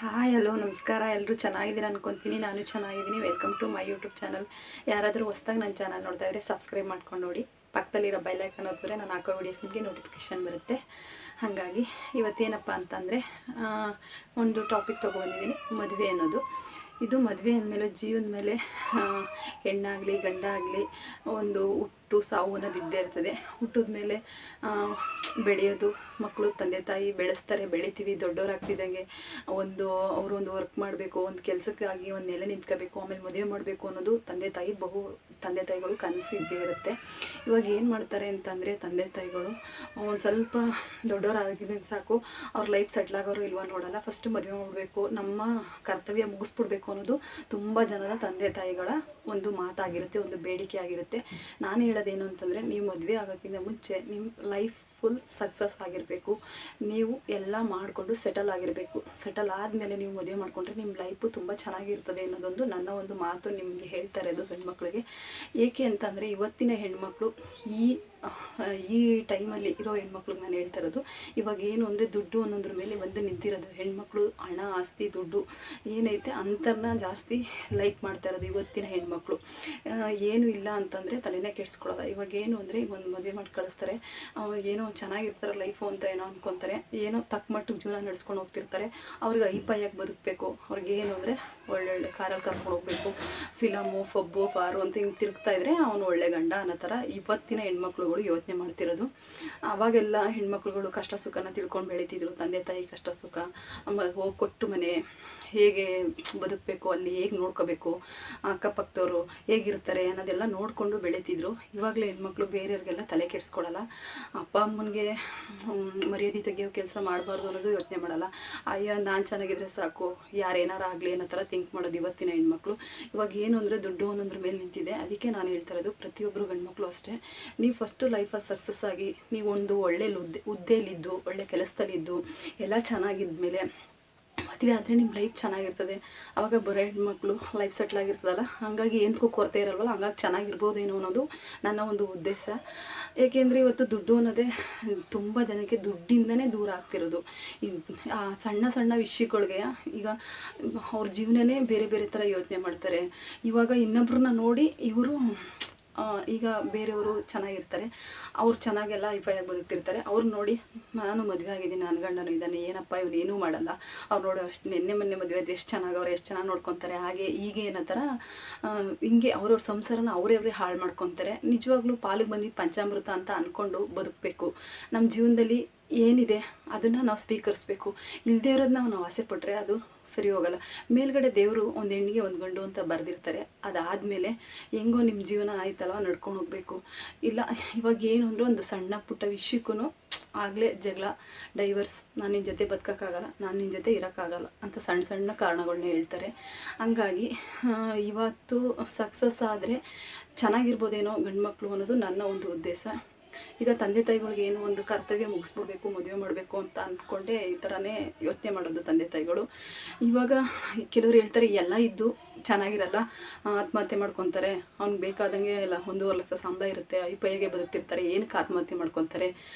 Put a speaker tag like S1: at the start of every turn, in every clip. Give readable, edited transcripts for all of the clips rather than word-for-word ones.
S1: Hi hello ನಮಸ್ಕಾರ. ಎಲ್ಲರೂ ಚೆನ್ನಾಗಿದ್ದೀನಿ ಅನ್ಕೊತೀನಿ. ನಾನು ಚೆನ್ನಾಗಿದ್ದೀನಿ. Welcome to my YouTube channel. ಯಾರಾದರೂ ಹೊಸ್ದಾಗಿ ನನ್ನ ಚಾನಲ್ ನೋಡ್ತಾ ಇದ್ದರೆ ಸಬ್ಸ್ಕ್ರೈಬ್ ಮಾಡ್ಕೊಂಡು ನೋಡಿ. ಪಕ್ಕದಲ್ಲಿರೋ ಬೆಲ್ ಐಕಾನ್ ಒತ್ತಿದ್ರೆ ನಾನು ಹಾಕೋ ವೀಡಿಯೋಸ್ ನಿಮಗೆ ನೋಟಿಫಿಕೇಷನ್ ಬರುತ್ತೆ. ಹಾಗಾಗಿ ಇವತ್ತೇನಪ್ಪ ಅಂತಂದರೆ ಒಂದು ಟಾಪಿಕ್ ತೊಗೊಂಡಿದ್ದೀನಿ, ಮದುವೆ ಅನ್ನೋದು. ಇದು ಮದುವೆ ಅಂದಮೇಲೆ ಜೀವನದ ಮೇಲೆ ಹೆಣ್ಣಾಗಲಿ ಗಂಡಾಗಲಿ ಒಂದು ಹುಟ್ಟು ಸಾವು ಅನ್ನೋದು ಇದ್ದೇ ಇರ್ತದೆ. ಹುಟ್ಟಿದ ಮೇಲೆ ಬೆಳೆಯೋದು, ಮಕ್ಕಳು ತಂದೆ ತಾಯಿ ಬೆಳೆಸ್ತಾರೆ, ಬೆಳಿತೀವಿ, ದೊಡ್ಡವರಾಗ್ತಿದ್ದಂಗೆ ಅವರು ಒಂದು ವರ್ಕ್ ಮಾಡಬೇಕು, ಒಂದು ಕೆಲಸಕ್ಕಾಗಿ ಒಂದು ನೆಲೆ ನಿಂತ್ಕೋಬೇಕು, ಆಮೇಲೆ ಮದುವೆ ಮಾಡಬೇಕು ಅನ್ನೋದು ತಂದೆ ತಾಯಿಗಳು ಕನಸು ಇದ್ದೇ ಇರುತ್ತೆ. ಇವಾಗ ಏನು ಮಾಡ್ತಾರೆ ಅಂತಂದರೆ ತಂದೆ ತಾಯಿಗಳು ಒಂದು ಸ್ವಲ್ಪ ದೊಡ್ಡವರಾಗಿದ್ದರೆ ಸಾಕು, ಅವ್ರ ಲೈಫ್ ಸೆಟ್ಲ್ ಆಗೋರು ಇಲ್ವ ನೋಡಲ್ಲ, ಫಸ್ಟ್ ಮದುವೆ ಮಾಡಬೇಕು, ನಮ್ಮ ಕರ್ತವ್ಯ ಮುಗಿಸ್ಬಿಡ್ಬೇಕು ಅನ್ನೋದು ತುಂಬ ಜನರ ತಂದೆ ತಾಯಿಗಳ ಒಂದು ಮಾತಾಗಿರುತ್ತೆ, ಒಂದು ಬೇಡಿಕೆ ಆಗಿರುತ್ತೆ. ನಾನು ಹೇಳೋದೇನು ಅಂತಂದರೆ, ನೀವು ಮದುವೆ ಆಗೋಕ್ಕಿಂತ ಮುಂಚೆ ನಿಮ್ಮ ಲೈಫ್ ಫುಲ್ ಸಕ್ಸಸ್ ಆಗಿರಬೇಕು. ನೀವು ಎಲ್ಲ ಮಾಡಿಕೊಂಡು ಸೆಟಲ್ ಆಗಿರಬೇಕು. ಸೆಟಲ್ ಆದಮೇಲೆ ನೀವು ಮದುವೆ ಮಾಡಿಕೊಂಡ್ರೆ ನಿಮ್ಮ ಲೈಫು ತುಂಬ ಚೆನ್ನಾಗಿರ್ತದೆ ಅನ್ನೋದೊಂದು ನನ್ನ ಒಂದು ಮಾತು ನಿಮಗೆ ಹೇಳ್ತಾ ಇರೋದು ಹೆಣ್ಮಕ್ಳಿಗೆ. ಏಕೆ ಅಂತಂದರೆ ಇವತ್ತಿನ ಹೆಣ್ಮಕ್ಳು ಈ ಟೈಮಲ್ಲಿ ಇರೋ ಹೆಣ್ಮಕ್ಳಿಗೆ ನಾನು ಹೇಳ್ತಾ ಇರೋದು, ಇವಾಗ ಏನು ಅಂದರೆ ದುಡ್ಡು ಅನ್ನೋದ್ರ ಮೇಲೆ ಒಂದು ನಿಂತಿರೋದು. ಹೆಣ್ಮಕ್ಳು ಹಣ ಆಸ್ತಿ ದುಡ್ಡು ಏನೈತೆ ಅಂಥನ್ನ ಜಾಸ್ತಿ ಲೈಕ್ ಮಾಡ್ತಾ ಇರೋದು ಇವತ್ತಿನ ಹೆಣ್ಮಕ್ಳು. ಏನು ಇಲ್ಲ ಅಂತಂದರೆ ತಲೆನೇ ಕೆಡಿಸ್ಕೊಳ್ಳೋಲ್ಲ. ಇವಾಗ ಏನು ಅಂದರೆ ಈಗ ಒಂದು ಮದುವೆ ಮಾಡಿ ಕಳಿಸ್ತಾರೆ, ಏನೋ ಚೆನ್ನಾಗಿರ್ತಾರೆ ಲೈಫು ಅಂತ ಏನೋ ಅಂದ್ಕೊತಾರೆ, ಏನೋ ತಕ್ಕ ಮಟ್ಟಿಗೆ ಜೀವನ ನಡೆಸ್ಕೊಂಡು ಹೋಗ್ತಿರ್ತಾರೆ. ಅವ್ರಿಗೆ ಐಪಾಯಾಗಿ ಬದುಕಬೇಕು, ಅವ್ರಿಗೆ ಏನು ಅಂದರೆ ಒಳ್ಳೊಳ್ಳೆ ಕಾರಲ್ಲಿ ಕರ್ಕೊಂಡು ಹೋಗಬೇಕು, ಫಿಲಮು ಫಬ್ಬು ಪಾರು ಅಂತ ಹಿಂಗೆ ತಿರುಗ್ತಾ ಇದ್ರೆ ಅವನು ಒಳ್ಳೆ ಗಂಡ ಅನ್ನೋ ಥರ ಇವತ್ತಿನ ಹೆಣ್ಮಕ್ಳುಗಳು ಯೋಚನೆ ಮಾಡ್ತಿರೋದು. ಆವಾಗೆಲ್ಲ ಹೆಣ್ಮಕ್ಳುಗಳು ಕಷ್ಟ ಸುಖನ ತಿಳ್ಕೊಂಡು ಬೆಳೀತಿದ್ರು. ತಂದೆ ತಾಯಿ ಕಷ್ಟ ಸುಖ, ಹೋಗಿ ಕೊಟ್ಟು ಮನೆ ಹೇಗೆ ಬದುಕಬೇಕು, ಅಲ್ಲಿ ಹೇಗೆ ನೋಡ್ಕೋಬೇಕು, ಅಕ್ಕಪಕ್ಕದವರು ಹೇಗಿರ್ತಾರೆ ಅನ್ನೋದೆಲ್ಲ ನೋಡಿಕೊಂಡು ಬೆಳೀತಿದ್ರು. ಇವಾಗಲೇ ಹೆಣ್ಮಕ್ಳು ಬೇರೆಯವ್ರಿಗೆಲ್ಲ ತಲೆ ಕೆಡಿಸ್ಕೊಳ್ಳಲ್ಲ. ಅಪ್ಪ ಅಮ್ಮನಿಗೆ ಮರ್ಯಾದೆ ತೆಗಿಯೋ ಕೆಲಸ ಮಾಡಬಾರ್ದು ಅನ್ನೋದು ಯೋಚನೆ ಮಾಡಲ್ಲ. ಅಯ್ಯೋ ನಾನು ಚೆನ್ನಾಗಿದ್ರೆ ಸಾಕು, ಯಾರೇನಾರು ಆಗಲಿ ಅನ್ನೋ ಥರ ಥಿಂಕ್ ಮಾಡೋದು ಇವತ್ತಿನ ಹೆಣ್ಮಕ್ಳು. ಇವಾಗ ಏನು ಅಂದರೆ ದುಡ್ಡು ಅನ್ನೋದ್ರ ಮೇಲೆ ನಿಂತಿದೆ. ಅದಕ್ಕೆ ನಾನು ಹೇಳ್ತಾ ಇರೋದು, ಪ್ರತಿಯೊಬ್ಬರು ಗಂಡ್ಮಕ್ಳು ಅಷ್ಟೇ, ನೀವು ಫಸ್ಟು ಲೈಫಲ್ಲಿ ಸಕ್ಸಸ್ ಆಗಿ ನೀವು ಒಂದು ಒಳ್ಳೆ ಹುದ್ದೆಯಲ್ಲಿದ್ದು ಒಳ್ಳೆ ಕೆಲಸದಲ್ಲಿದ್ದು ಎಲ್ಲ ಚೆನ್ನಾಗಿದ್ಮೇಲೆ ಮದುವೆ ಆದರೆ ನಿಮ್ಮ ಲೈಫ್ ಚೆನ್ನಾಗಿರ್ತದೆ. ಆವಾಗ ಬರೋ ಹೆಣ್ಮಕ್ಳು ಲೈಫ್ ಸೆಟ್ಲ್ ಆಗಿರ್ತದಲ್ಲ, ಹಾಗಾಗಿ ಎಂತಕ್ಕೂ ಕೊರತೆ ಇರಲ್ವಲ್ಲ, ಹಂಗಾಗಿ ಚೆನ್ನಾಗಿರ್ಬೋದೇನೋ ಅನ್ನೋದು ನನ್ನ ಒಂದು ಉದ್ದೇಶ. ಏಕೆಂದರೆ ಇವತ್ತು ದುಡ್ಡು ಅನ್ನೋದೇ ತುಂಬ ಜನಕ್ಕೆ ದುಡ್ಡಿಂದನೇ ದೂರ ಆಗ್ತಿರೋದು. ಈ ಸಣ್ಣ ಸಣ್ಣ ವಿಷಯಗಳಿಗೆ ಈಗ ಅವ್ರ ಜೀವನನೇ ಬೇರೆ ಬೇರೆ ಥರ ಯೋಚನೆ ಮಾಡ್ತಾರೆ. ಇವಾಗ ಇನ್ನೊಬ್ರನ್ನ ನೋಡಿ ಇವರು ಈಗ ಬೇರೆಯವರು ಚೆನ್ನಾಗಿರ್ತಾರೆ, ಅವ್ರು ಚೆನ್ನಾಗೆಲ್ಲ ಐಫೈಯಾಗಿ ಬದುಕ್ತಿರ್ತಾರೆ. ಅವ್ರು ನೋಡಿ ನಾನು ಮದುವೆ ಆಗಿದ್ದೀನಿ, ನನ್ನ ಗಂಡನೂ ಇದ್ದಾನೆ, ಏನಪ್ಪ ಇವನು ಏನೂ ಮಾಡಲ್ಲ, ಅವ್ರು ನೋಡಿ ಅಷ್ಟು ಮೊನ್ನೆ ಮದುವೆ ಆದ್ರೆ ಎಷ್ಟು ಚೆನ್ನಾಗವ್ರು, ಎಷ್ಟು ಚೆನ್ನಾಗಿ ನೋಡ್ಕೊತಾರೆ, ಹಾಗೆ ಹೀಗೆ ಅನ್ನೋ ಥರ ಹಿಂಗೆ ಅವ್ರವ್ರ ಸಂಸಾರನ ಅವರೇ ಹಾಳು ಮಾಡ್ಕೊತಾರೆ. ನಿಜವಾಗ್ಲೂ ಪಾಲಿಗೆ ಬಂದಿದ್ದು ಪಂಚಾಮೃತ ಅಂತ ಅಂದ್ಕೊಂಡು ಬದುಕಬೇಕು. ನಮ್ಮ ಜೀವನದಲ್ಲಿ ಏನಿದೆ ಅದನ್ನು ನಾವು ಸ್ವೀಕರಿಸ್ಬೇಕು. ಇಲ್ಲದೇ ಇರೋದನ್ನ ನಾವು ಆಸೆ ಪಟ್ಟರೆ ಅದು ಸರಿ ಹೋಗಲ್ಲ. ಮೇಲ್ಗಡೆ ದೇವರು ಒಂದು ಹೆಣ್ಣಿಗೆ ಒಂದು ಗಂಡು ಅಂತ ಬರೆದಿರ್ತಾರೆ. ಅದಾದಮೇಲೆ ಹೆಂಗೋ ನಿಮ್ಮ ಜೀವನ ಆಯ್ತಲ್ವ ನಡ್ಕೊಂಡು ಹೋಗಬೇಕು. ಇಲ್ಲ ಇವಾಗ ಏನು ಅಂದರೆ ಒಂದು ಸಣ್ಣ ಪುಟ್ಟ ವಿಷಯಕ್ಕೂ ಆಗಲೇ ಜಗಳ, ಡೈವರ್ಸ್, ನಾನು ನಿನ್ನ ಜೊತೆ ಬದುಕೋಕ್ಕಾಗಲ್ಲ, ನಾನು ನಿನ್ನ ಜೊತೆ ಇರೋಕ್ಕಾಗಲ್ಲ ಅಂತ ಸಣ್ಣ ಸಣ್ಣ ಕಾರಣಗಳನ್ನ ಹೇಳ್ತಾರೆ. ಹಂಗಾಗಿ ಇವತ್ತು ಸಕ್ಸಸ್ ಆದರೆ ಚೆನ್ನಾಗಿರ್ಬೋದೇನೋ ಗಂಡ್ಮಕ್ಳು ಅನ್ನೋದು ನನ್ನ ಒಂದು ಉದ್ದೇಶ. ಈಗ ತಂದೆ ತಾಯಿಗಳಿಗೆ ಏನು ಒಂದು ಕರ್ತವ್ಯ ಮುಗಿಸ್ಬಿಡ್ಬೇಕು, ಮದುವೆ ಮಾಡಬೇಕು ಅಂತ ಅಂದ್ಕೊಂಡೆ ಈ ಥರನೇ ಯೋಚನೆ ಮಾಡೋದು ತಂದೆ ತಾಯಿಗಳು. ಇವಾಗ ಕೆಲವರು ಹೇಳ್ತಾರೆ ಎಲ್ಲ ಇದ್ದು ಚೆನ್ನಾಗಿರಲ್ಲ, ಆತ್ಮಹತ್ಯೆ ಮಾಡ್ಕೊತಾರೆ, ಅವ್ನಿಗೆ ಬೇಕಾದಂಗೆ ಎಲ್ಲ 1.5 ಲಕ್ಷ ಸಂಬಳ ಇರುತ್ತೆ, ಐಪೈಗೆ ಬದುಕ್ತಿರ್ತಾರೆ, ಏನಕ್ಕೆ ಆತ್ಮಹತ್ಯೆ ಮಾಡ್ಕೊತಾರೆ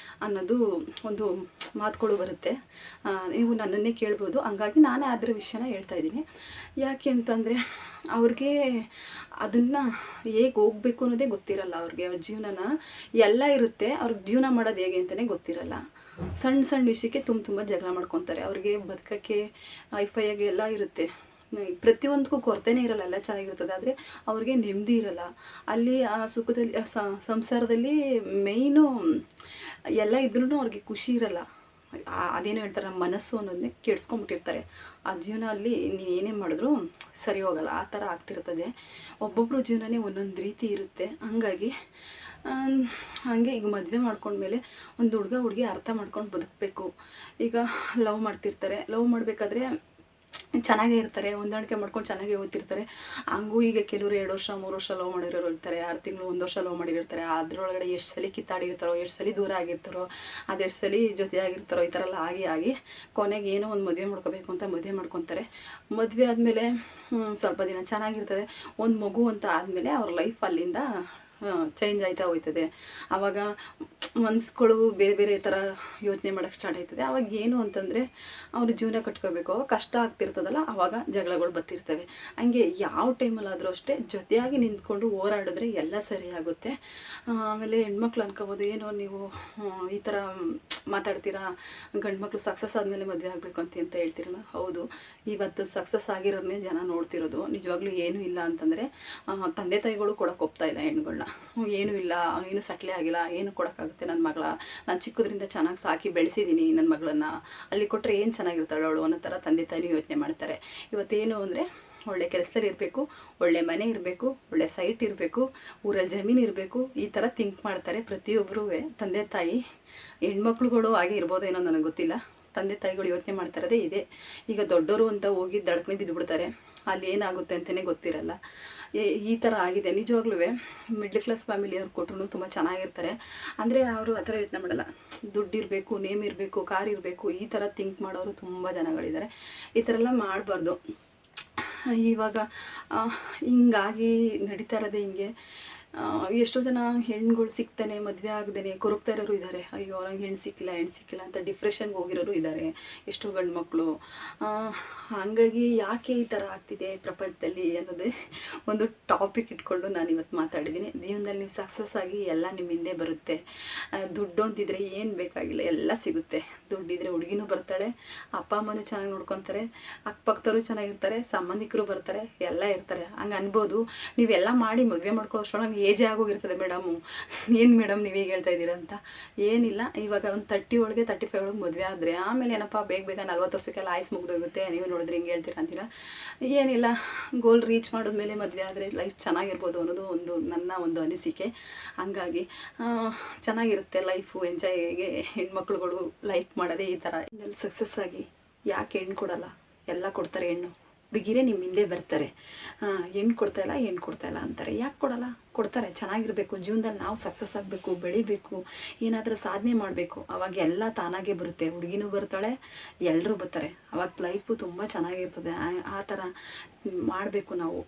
S1: ಅನ್ನೋದು ಒಂದು ಮಾತುಗಳು ಬರುತ್ತೆ. ನೀವು ನನ್ನನ್ನೇ ಕೇಳ್ಬೋದು. ಹಂಗಾಗಿ ನಾನೇ ಅದರ ವಿಷಯನ ಹೇಳ್ತಾ ಇದ್ದೀನಿ. ಯಾಕೆ ಅಂತಂದರೆ ಅವ್ರಿಗೆ ಅದನ್ನು ಹೇಗೆ ಹೋಗಬೇಕು ಅನ್ನೋದೇ ಗೊತ್ತಿರಲ್ಲ. ಅವ್ರಿಗೆ ಅವ್ರ ಜೀವನನ ಎಲ್ಲ ಇರುತ್ತೆ, ಅವ್ರಿಗೆ ಜೀವನ ಮಾಡೋದು ಹೇಗೆ ಅಂತಲೇ ಗೊತ್ತಿರಲ್ಲ. ಸಣ್ಣ ಸಣ್ಣ ವಿಷಯಕ್ಕೆ ತುಂಬ ಜಗಳ ಮಾಡ್ಕೊತಾರೆ. ಅವ್ರಿಗೆ ಬದುಕೋಕ್ಕೆ ಐಫೈಯಾಗಿ ಎಲ್ಲ ಇರುತ್ತೆ, ಪ್ರತಿಯೊಂದಕ್ಕೂ ಕೊರತೆನೇ ಇರಲ್ಲ, ಎಲ್ಲ ಚೆನ್ನಾಗಿರ್ತದೆ, ಆದರೆ ಅವ್ರಿಗೆ ನೆಮ್ಮದಿ ಇರಲ್ಲ. ಅಲ್ಲಿ ಆ ಸುಖದಲ್ಲಿ ಸಂಸಾರದಲ್ಲಿ ಮೇಯ್ನು ಎಲ್ಲ ಇದ್ರೂ ಅವ್ರಿಗೆ ಖುಷಿ ಇರಲ್ಲ. ಅದೇನು ಹೇಳ್ತಾರೆ, ನಮ್ಮ ಮನಸ್ಸು ಅನ್ನೋದನ್ನೇ ಕೆಡ್ಸ್ಕೊಂಬಿಟ್ಟಿರ್ತಾರೆ. ಆ ಜೀವನ ಅಲ್ಲಿ ನೀನು ಏನೇ ಮಾಡಿದ್ರೂ ಸರಿ ಹೋಗಲ್ಲ, ಆ ಥರ ಆಗ್ತಿರ್ತದೆ. ಒಬ್ಬೊಬ್ಬರು ಜೀವನನೇ ಒಂದೊಂದು ರೀತಿ ಇರುತ್ತೆ. ಹಾಗೆ ಈಗ ಮದುವೆ ಮಾಡ್ಕೊಂಡ್ಮೇಲೆ ಒಂದು ಹುಡುಗಿ ಅರ್ಥ ಮಾಡ್ಕೊಂಡು ಬದುಕಬೇಕು. ಈಗ ಲವ್ ಮಾಡ್ತಿರ್ತಾರೆ, ಲವ್ ಮಾಡಬೇಕಾದ್ರೆ ಚೆನ್ನಾಗೇ ಇರ್ತಾರೆ, ಹೊಂದಾಣಿಕೆ ಮಾಡ್ಕೊಂಡು ಚೆನ್ನಾಗೇ ಓದ್ತಿರ್ತಾರೆ. ಹಂಗೂ ಈಗ ಕೆಲವರು 2 ವರ್ಷ 3 ವರ್ಷ ಲವ್ ಮಾಡಿರೋರು ಇರ್ತಾರೆ, 6 ತಿಂಗಳು 1 ವರ್ಷ ಲವ್ ಮಾಡಿರ್ತಾರೆ. ಅದರೊಳಗಡೆ ಎಷ್ಟು ಸಲ ಕಿತ್ತಾಡಿರ್ತಾರೋ, ಎಷ್ಟು ಸಲ ದೂರ ಆಗಿರ್ತಾರೋ, ಅದೆಷ್ಟು ಸಲ ಜೊತೆ ಆಗಿರ್ತಾರೋ, ಈ ಥರ ಎಲ್ಲ ಆಗಿ ಕೊನೆಗೆ ಏನೋ ಒಂದು ಮದುವೆ ಮಾಡ್ಕೋಬೇಕು ಅಂತ ಮದುವೆ ಮಾಡ್ಕೊತಾರೆ. ಮದುವೆ ಆದಮೇಲೆ ಸ್ವಲ್ಪ ದಿನ ಚೆನ್ನಾಗಿರ್ತದೆ, ಒಂದು ಮಗು ಅಂತ ಆದಮೇಲೆ ಅವ್ರ ಲೈಫ್ ಅಲ್ಲಿಂದ ಚೇಂಜ್ ಆಯ್ತಾ ಹೋಯ್ತದೆ. ಆವಾಗ ಮನ್ಸುಗಳು ಬೇರೆ ಬೇರೆ ಥರ ಯೋಚನೆ ಮಾಡೋಕ್ಕೆ ಸ್ಟಾರ್ಟ್ ಆಯ್ತದೆ. ಆವಾಗ ಏನು ಅಂತಂದರೆ ಅವರು ಜೀವನ ಕಟ್ಕೋಬೇಕು, ಅವಾಗ ಕಷ್ಟ ಆಗ್ತಿರ್ತದಲ್ಲ, ಆವಾಗ ಜಗಳಗಳು ಬರ್ತಿರ್ತವೆ. ಹಂಗೆ ಯಾವ ಟೈಮಲ್ಲಾದರೂ ಅಷ್ಟೇ ಜೊತೆಯಾಗಿ ನಿಂತ್ಕೊಂಡು ಹೋರಾಡಿದ್ರೆ ಎಲ್ಲ ಸರಿಯಾಗುತ್ತೆ. ಆಮೇಲೆ ಹೆಣ್ಮಕ್ಳು ಅನ್ಕೋಬೋದು, ಏನೋ ನೀವು ಈ ಥರ ಮಾತಾಡ್ತೀರಾ, ಗಂಡು ಮಕ್ಕಳು ಸಕ್ಸಸ್ ಆದಮೇಲೆ ಮದುವೆ ಆಗಬೇಕು ಅಂತ ಹೇಳ್ತೀರಲ್ಲ. ಹೌದು, ಇವತ್ತು ಸಕ್ಸಸ್ ಆಗಿರೋದನ್ನೇ ಜನ ನೋಡ್ತಿರೋದು. ನಿಜವಾಗ್ಲೂ ಏನೂ ಇಲ್ಲ ಅಂತಂದರೆ ತಂದೆ ತಾಯಿಗಳು ಕೊಡೋಕೆ ಒಪ್ತಾ ಇಲ್ಲ ಹೆಣ್ಗಳನ್ನ. ಏನೂ ಇಲ್ಲ, ಏನು ಸಟ್ಲೇ ಆಗಿಲ್ಲ, ಏನು ಕೊಡೋಕ್ಕಾಗುತ್ತೆ, ನನ್ನ ಮಗಳ ನಾನು ಚಿಕ್ಕದ್ರಿಂದ ಚೆನ್ನಾಗಿ ಸಾಕಿ ಬೆಳೆಸಿದ್ದೀನಿ ನನ್ನ ಮಗಳನ್ನ, ಅಲ್ಲಿ ಕೊಟ್ಟರೆ ಏನು ಚೆನ್ನಾಗಿರ್ತಾಳೆ ಅವಳು ಅನ್ನೋ ಥರ ತಂದೆ ತಾಯಿನೂ ಯೋಚನೆ ಮಾಡ್ತಾರೆ. ಇವತ್ತೇನು ಅಂದರೆ ಒಳ್ಳೆ ಕೆಲಸದಲ್ಲಿ ಇರಬೇಕು, ಒಳ್ಳೆ ಮನೆ ಇರಬೇಕು, ಒಳ್ಳೆ ಸೈಟ್ ಇರಬೇಕು, ಊರಲ್ಲಿ ಜಮೀನು ಇರಬೇಕು, ಈ ಥರ ಥಿಂಕ್ ಮಾಡ್ತಾರೆ ಪ್ರತಿಯೊಬ್ಬರೂ ತಂದೆ ತಾಯಿ. ಹೆಣ್ಮಕ್ಳುಗಳು ಹಾಗೆ ಇರ್ಬೋದೇನೋ ನನಗೆ ಗೊತ್ತಿಲ್ಲ. ತಂದೆ ತಾಯಿಗಳು ಯೋಚನೆ ಮಾಡ್ತಾರದೇ ಇದೆ. ಈಗ ದೊಡ್ಡವರು ಅಂತ ಹೋಗಿ ದಡ್ಕನೆ ಬಿದ್ದುಬಿಡ್ತಾರೆ, ಅಲ್ಲಿ ಏನಾಗುತ್ತೆ ಅಂತಲೇ ಗೊತ್ತಿರಲ್ಲ. ಈ ಥರ ಆಗಿದೆ. ನಿಜವಾಗ್ಲೂ ಮಿಡ್ಲ್ ಕ್ಲಾಸ್ ಫ್ಯಾಮಿಲಿಯವ್ರು ಕೊಟ್ಟರು ತುಂಬ ಚೆನ್ನಾಗಿರ್ತಾರೆ. ಅಂದರೆ ಅವರು ಆ ಥರ ಯೋಚನೆ ಮಾಡಲ್ಲ. ದುಡ್ಡು ಇರಬೇಕು, ನೇಮ್ ಇರಬೇಕು, ಕಾರ್ ಇರಬೇಕು, ಈ ಥರ ಥಿಂಕ್ ಮಾಡೋರು ತುಂಬ ಜನಗಳಿದ್ದಾರೆ. ಈ ಥರ ಎಲ್ಲ ಮಾಡಬಾರ್ದು. ಇವಾಗ ಹಿಂಗಾಗಿ ನಡೀತಾ ಇರೋದೇ ಹಿಂಗೆ. ಎಷ್ಟೋ ಜನ ಹೆಣ್ಗಳು ಸಿಗ್ತಾನೆ ಮದುವೆ ಆಗದೇ ಕೊರಗ್ತಾ ಇರೋರು ಇದ್ದಾರೆ. ಅಯ್ಯೋ ನಂಗೆ ಹೆಣ್ಣು ಸಿಕ್ಕಿಲ್ಲ ಅಂತ ಡಿಪ್ರೆಷನ್ಗೆ ಹೋಗಿರೋರು ಇದ್ದಾರೆ ಎಷ್ಟೋ ಗಂಡು ಮಕ್ಕಳು. ಹಾಗಾಗಿ ಯಾಕೆ ಈ ಥರ ಆಗ್ತಿದೆ ಪ್ರಪಂಚದಲ್ಲಿ ಅನ್ನೋದೇ ಒಂದು ಟಾಪಿಕ್ ಇಟ್ಕೊಂಡು ನಾನು ಇವತ್ತು ಮಾತಾಡಿದ್ದೀನಿ. ಜೀವನದಲ್ಲಿ ನೀವು ಸಕ್ಸಸ್ ಆಗಿ ಎಲ್ಲ ನಿಮ್ಮ ಹಿಂದೆ ಬರುತ್ತೆ. ದುಡ್ಡು ಅಂತಿದ್ರೆ ಏನು ಬೇಕಾಗಿಲ್ಲ, ಎಲ್ಲ ಸಿಗುತ್ತೆ. ದುಡ್ಡಿದ್ರೆ ಹುಡುಗಿನೂ ಬರ್ತಾಳೆ, ಅಪ್ಪ ಅಮ್ಮನೂ ಚೆನ್ನಾಗಿ ನೋಡ್ಕೊತಾರೆ, ಅಕ್ಕಪಕ್ಕದವರು ಚೆನ್ನಾಗಿರ್ತಾರೆ, ಸಂಬಂಧಿಕರು ಬರ್ತಾರೆ, ಎಲ್ಲ ಇರ್ತಾರೆ. ಹಂಗೆ ಅನ್ಬೋದು ನೀವೆಲ್ಲ ಮಾಡಿ ಮದುವೆ ಮಾಡ್ಕೊಳ್ಳೋಷ್ಟು ನಂಗೆ ಏಜೇ ಆಗೋಗಿರ್ತದೆ ಮೇಡಮು, ಏನು ಮೇಡಮ್ ನೀವು ಹೇಗೆ ಹೇಳ್ತಾ ಇದ್ದೀರಾ ಅಂತ. ಏನಿಲ್ಲ, ಇವಾಗ ಒಂದು 30 ಒಳಗೆ 35 ಒಳಗೆ ಮದುವೆ ಆದರೆ ಆಮೇಲೆ ಏನಪ್ಪ ಬೇಗ 40 ವರ್ಷಕ್ಕೆಲ್ಲ ಆಯ್ಸು ಮುಗ್ದೋಗುತ್ತೆ, ನೀವು ನೋಡಿದ್ರೆ ಹಿಂಗೆ ಹೇಳ್ತೀರಾ ಅಂತೀರ. ಏನಿಲ್ಲ, ಗೋಲ್ ರೀಚ್ ಮಾಡಿದ್ಮೇಲೆ ಮದುವೆ ಆದರೆ ಲೈಫ್ ಚೆನ್ನಾಗಿರ್ಬೋದು ಅನ್ನೋದು ನನ್ನ ಒಂದು ಅನಿಸಿಕೆ. ಹಂಗಾಗಿ ಚೆನ್ನಾಗಿರುತ್ತೆ ಲೈಫು, ಎಂಜಾಯ್ಗೆ ಹೆಣ್ಮಕ್ಳುಗಳು ಲೈಕ್ ಮಾಡೋದೇ ಈ ಥರ. ಇನ್ನೆಲ್ಲಿ ಸಕ್ಸಸ್ ಆಗಿ ಯಾಕೆ ಹೆಣ್ಣು ಕೊಡಲ್ಲ? ಎಲ್ಲ ಕೊಡ್ತಾರೆ ಹೆಣ್ಣು, ಹುಡುಗಿರೇ ನಿಮ್ಮ ಹಿಂದೆ ಬರ್ತಾರೆ. ಹೆಣ್ಣು ಕೊಡ್ತಾಯಿಲ್ಲ ಅಂತಾರೆ. ಯಾಕೆ ಕೊಡಲ್ಲ? ಕೊಡ್ತಾರೆ. ಚೆನ್ನಾಗಿರಬೇಕು, ಜೀವನದಲ್ಲಿ ನಾವು ಸಕ್ಸಸ್ ಆಗಬೇಕು, ಬೆಳಿಬೇಕು, ಏನಾದರೂ ಸಾಧನೆ ಮಾಡಬೇಕು, ಅವಾಗ ಎಲ್ಲ ತಾನಾಗೇ ಬರುತ್ತೆ. ಹುಡುಗಿನೂ ಬರ್ತಾಳೆ, ಎಲ್ಲರೂ ಬರ್ತಾರೆ, ಅವಾಗ ಲೈಫು ತುಂಬ ಚೆನ್ನಾಗಿರ್ತದೆ. ಆ ಥರ ಮಾಡಬೇಕು ನಾವು.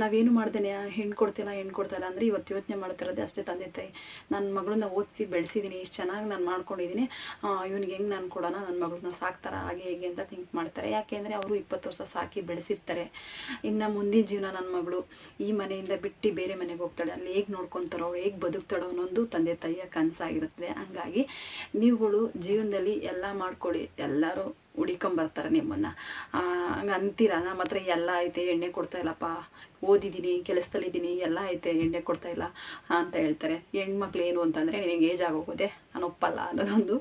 S1: ನಾವೇನು ಮಾಡ್ದೇನೆ ಹೆಣ್ಣು ಕೊಡ್ತಾಯಿಲ್ಲ ಅಂದರೆ ಇವತ್ತು ಯೋಚನೆ ಮಾಡ್ತಿರೋದೆ ಅಷ್ಟೇ. ತಂದೆ ತಾಯಿ ನನ್ನ ಮಗಳನ್ನ ಓದಿಸಿ ಬೆಳೆಸಿದ್ದೀನಿ, ಇಷ್ಟು ಚೆನ್ನಾಗಿ ನಾನು ಮಾಡ್ಕೊಂಡಿದ್ದೀನಿ, ಇವ್ನಿಗೆ ಹೆಂಗೆ ನಾನು ಕೊಡೋಣ, ನನ್ನ ಮಗಳನ್ನ ಸಾಕ್ತಾರ ಹಾಗೆ ಹೇಗೆ ಅಂತ ಥಿಂಕ್ ಮಾಡ್ತಾರೆ. ಯಾಕೆಂದರೆ ಅವರು 20 ವರ್ಷ ಸಾಕಿ ಬೆಳೆಸಿರ್ತಾರೆ. ಇನ್ನು ಮುಂದಿನ ಜೀವನ ನನ್ನ ಮಗಳು ಈ ಮನೆಯಿಂದ ಬಿಟ್ಟು ಬೇರೆ ಮನೆಗೆ ಹೋಗ್ತಾಳೆ, ಅಲ್ಲಿ ಹೇಗೆ ನೋಡ್ಕೊತಾರೋ, ಹೇಗೆ ಬದುಕ್ತಾಳೋ ಅನ್ನೊಂದು ತಂದೆ ತಾಯಿಯ ಕನಸಾಗಿರುತ್ತದೆ. ಹಂಗಾಗಿ ನೀವುಗಳು ಜೀವನದಲ್ಲಿ ಎಲ್ಲ ಮಾಡ್ಕೊಳ್ಳಿ, ಎಲ್ಲರೂ ಹುಡಿಕೊಂಬರ್ತಾರೆ ನಿಮ್ಮನ್ನು. ಹಂಗೆ ಅಂತೀರ ನಮ್ಮ ಹತ್ರ ಎಲ್ಲ ಐತೆ, ಎಣ್ಣೆ ಕೊಡ್ತಾಯಿಲ್ಲಪ್ಪ, ಓದಿದ್ದೀನಿ, ಕೆಲಸದಲ್ಲಿದ್ದೀನಿ, ಎಲ್ಲ ಐತೆ, ಎಣ್ಣೆ ಕೊಡ್ತಾಯಿಲ್ಲ ಅಂತ ಹೇಳ್ತಾರೆ. ಹೆಣ್ಮಕ್ಳು ಏನು ಅಂತಂದರೆ ನಿನಗೆ ಏಜ್ ಆಗೋಗೋದೆ, ನಾನು ಒಪ್ಪಲ್ಲ ಅನ್ನೋದೊಂದು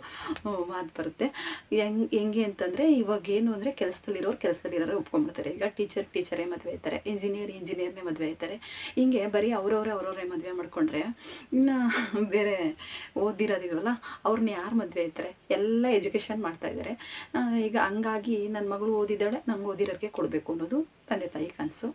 S1: ಮಾತು ಬರುತ್ತೆ. ಹೆಂಗೆ ಅಂತಂದರೆ ಇವಾಗ ಏನು ಅಂದರೆ ಕೆಲಸದಲ್ಲಿರೋರು ಒಪ್ಕೊಂಡ್ಬಿಡ್ತಾರೆ. ಈಗ ಟೀಚರೇ ಮದುವೆ ಆಯ್ತಾರೆ, ಇಂಜಿನಿಯರ್ನೇ ಮದುವೆ ಆಯ್ತಾರೆ. ಹಿಂಗೆ ಬರೀ ಅವರವರೇ ಮದುವೆ ಮಾಡಿಕೊಂಡ್ರೆ ಇನ್ನು ಬೇರೆ ಓದಿರೋದಿಲ್ವಲ್ಲ ಅವ್ರನ್ನ ಯಾರು ಮದುವೆ ಆಯ್ತಾರೆ? ಎಲ್ಲ ಎಜುಕೇಷನ್ ಮಾಡ್ತಾಯಿದ್ದಾರೆ. ಈಗ ಹಂಗಾಗಿ ನನ್ನ ಮಗಳು ಓದಿದ್ದಾಳೆ, ನಮ್ಗೆ ಓದಿರೋರಿಗೆ ಕೊಡಬೇಕು ಅನ್ನೋದು ತಂದೆ ತಾಯಿ ಕನಸು.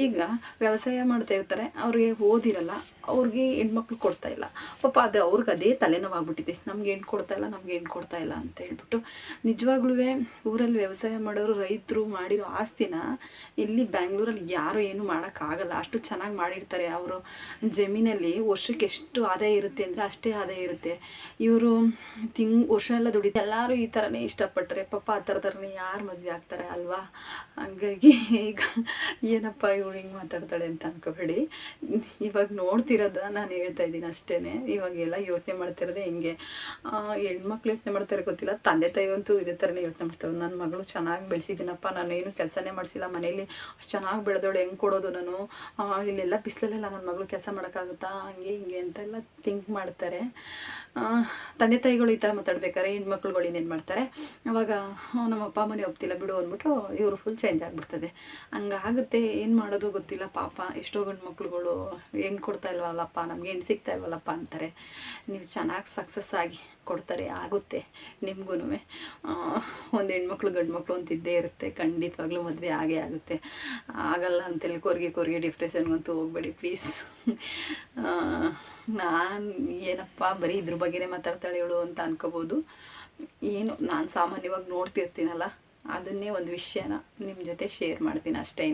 S1: ಈಗ ವ್ಯವಸಾಯ ಮಾಡ್ತಾ ಇರ್ತಾರೆ, ಅವ್ರಿಗೆ ಓದಿರಲ್ಲ, ಅವ್ರಿಗೆ ಹೆಣ್ಮಕ್ಳು ಕೊಡ್ತಾಯಿಲ್ಲ. ಪಾಪ ಅದು ಅವ್ರಿಗೆ ಅದೇ ತಲೆನೋವಾಗ್ಬಿಟ್ಟಿದೆ, ನಮ್ಗೆ ಹೆಣ್ಣು ಕೊಡ್ತಾಯಿಲ್ಲ ಅಂತ ಹೇಳ್ಬಿಟ್ಟು. ನಿಜವಾಗ್ಲೂ ಊರಲ್ಲಿ ವ್ಯವಸಾಯ ಮಾಡೋರು, ರೈತರು ಮಾಡಿರೋ ಆಸ್ತಿನ ಇಲ್ಲಿ ಬ್ಯಾಂಗ್ಳೂರಲ್ಲಿ ಯಾರು ಏನು ಮಾಡೋಕ್ಕಾಗಲ್ಲ. ಅಷ್ಟು ಚೆನ್ನಾಗಿ ಮಾಡಿರ್ತಾರೆ. ಅವರು ಜಮೀನಲ್ಲಿ ವರ್ಷಕ್ಕೆ ಎಷ್ಟು ಆದಾಯ ಇರುತ್ತೆ ಅಂದರೆ ಅಷ್ಟೇ ಆದಾಯ ಇರುತ್ತೆ. ಇವರು ವರ್ಷ ಎಲ್ಲ ದುಡಿತಾರೆ. ಎಲ್ಲರೂ ಈ ಥರನೇ ಇಷ್ಟಪಟ್ಟರೆ ಪಾಪ ಆ ಥರದವ್ರನ್ನ ಯಾರು ಮದುವೆ ಆಗ್ತಾರೆ ಅಲ್ವಾ? ಹಂಗಾಗಿ ಈಗ ಏನಪ್ಪ ಇವಳು ಹಿಂಗೆ ಮಾತಾಡ್ತಾಳೆ ಅಂತ ಅನ್ಕೋಬೇಡಿ. ಇವಾಗ ನೋಡ್ತಿರೋದ ನಾನು ಹೇಳ್ತಾ ಇದ್ದೀನಿ ಅಷ್ಟೇ. ಇವಾಗೆಲ್ಲ ಯೋಚನೆ ಮಾಡ್ತಿರೋದೆ ಹಿಂಗೆ. ಹೆಣ್ಮಕ್ಳು ಯೋಚನೆ ಮಾಡ್ತಾರೆ ಗೊತ್ತಿಲ್ಲ, ತಂದೆ ತಾಯಿ ಅಂತೂ ಇದೇ ಥರನೇ ಯೋಚನೆ ಮಾಡ್ತಾರೆ. ನನ್ನ ಮಗಳು ಚೆನ್ನಾಗಿ ಬೆಳೆಸಿದ್ದೀನಪ್ಪ, ನಾನೇನು ಕೆಲಸನೇ ಮಾಡಿಸಿಲ್ಲ, ಮನೇಲಿ ಅಷ್ಟು ಚೆನ್ನಾಗಿ ಬೆಳೆದವಳು, ಹೆಂಗೆ ಕೊಡೋದು ನಾನು, ಇಲ್ಲೆಲ್ಲ ಬಿಸಿಲಲ್ಲೆಲ್ಲ ನನ್ನ ಮಗಳು ಕೆಲಸ ಮಾಡೋಕ್ಕಾಗುತ್ತಾ, ಹಂಗೆ ಹಿಂಗೆ ಅಂತೆಲ್ಲ ಥಿಂಕ್ ಮಾಡ್ತಾರೆ. ತಂದೆ ತಾಯಿಗಳು ಈ ಥರ ಮಾತಾಡ್ಬೇಕಾದ್ರೆ ಹೆಣ್ಮಕ್ಳುಗಳು ಇನ್ನೇನು ಮಾಡ್ತಾರೆ, ಅವಾಗ ನಮ್ಮ ಅಪ್ಪ ಅಮ್ಮನೇ ಒಪ್ತಿಲ್ಲ ಬಿಡು ಅಂದ್ಬಿಟ್ಟು ಇವರು ಫುಲ್ ಚೇಂಜ್ ಆಗಿಬಿಡ್ತದೆ. ಹಂಗಾಗುತ್ತೆ, ಏನು ಮಾಡೋದು ಗೊತ್ತಿಲ್ಲ ಪಾಪ. ಎಷ್ಟೋ ಗಂಡು ಮಕ್ಳುಗಳು ಹೆಣ್ಣು ಕೊಡ್ತಾ ಇಲ್ವಲ್ಲಪ್ಪ, ನಮ್ಗೆ ಹೆಣ್ಣು ಸಿಗ್ತಾ ಇಲ್ವಲ್ಲಪ್ಪ ಅಂತಾರೆ. ನೀವು ಚೆನ್ನಾಗಿ ಸಕ್ಸಸ್ ಆಗಿ ಕೊಡ್ತಾರೆ, ಆಗುತ್ತೆ ನಿಮಗೂ. ಒಂದು ಹೆಣ್ಮಕ್ಳು ಗಂಡು ಮಕ್ಕಳು ಅಂತ ಇದ್ದೇ ಇರುತ್ತೆ, ಖಂಡಿತವಾಗ್ಲೂ ಮದುವೆ ಆಗೇ ಆಗುತ್ತೆ. ಆಗಲ್ಲ ಅಂತೇಳಿ ಕೊರ್ಗೆ ಡಿಪ್ರೆಷನ್ಗಂತೂ ಹೋಗಬೇಡಿ ಪ್ಲೀಸ್. ನಾನು ಏನಪ್ಪ ಬರೀ ಇದ್ರ ಬಗ್ಗೆನೇ ಮಾತಾಡ್ತಾಳೆ ಇವಳು ಅಂತ ಅನ್ಕೋಬೋದು. ಏನು ನಾನು ಸಾಮಾನ್ಯವಾಗಿ ನೋಡ್ತಿರ್ತೀನಲ್ಲ, ಅದನ್ನೇ ಒಂದು ವಿಷಯನ ನಿಮ್ಮ ಜೊತೆ ಶೇರ್ ಮಾಡ್ತೀನಿ ಅಷ್ಟೇ.